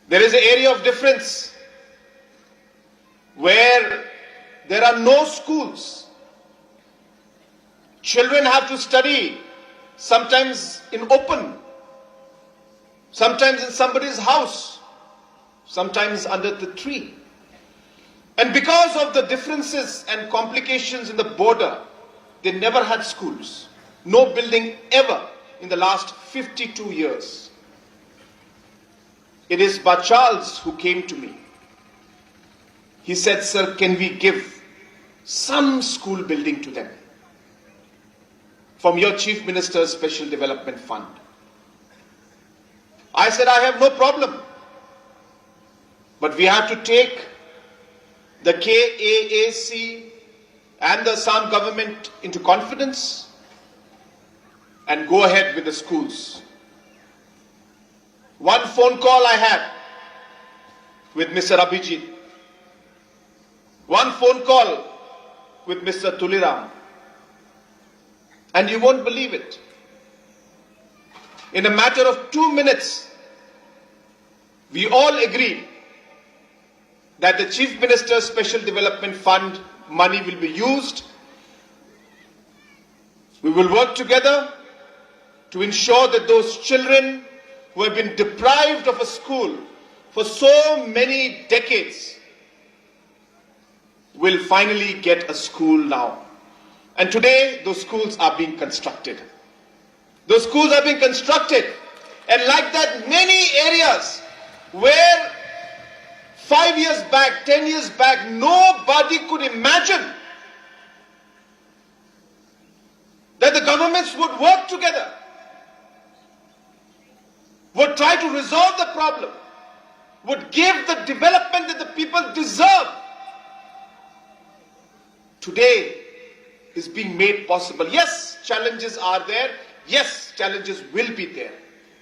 There is an area of difference where there are no schools. Children have to study sometimes in open, sometimes in somebody's house, sometimes under the tree. And because of the differences and complications in the border, they never had schools. No building ever in the last 52 years. It is Charles who came to me. He said, "Sir, can we give some school building to them from your Chief Minister's Special Development Fund?" I said, "I have no problem. But we have to take the KAAC and the Assam government into confidence and go ahead with the schools." One phone call I had with Mr. Abhijit, one phone call with Mr. Tuliram, and you won't believe it. In a matter of 2 minutes, we all agreed that the Chief Minister's Special Development Fund money will be used. We will work together to ensure that those children who have been deprived of a school for so many decades will finally get a school now. And today, those schools are being constructed. Those schools are being constructed. And like that, many areas where 5 years back, 10 years back, nobody could imagine that the governments would work together, would try to resolve the problem, would give the development that the people deserve. Today is being made possible. Yes, challenges are there. Yes, challenges will be there.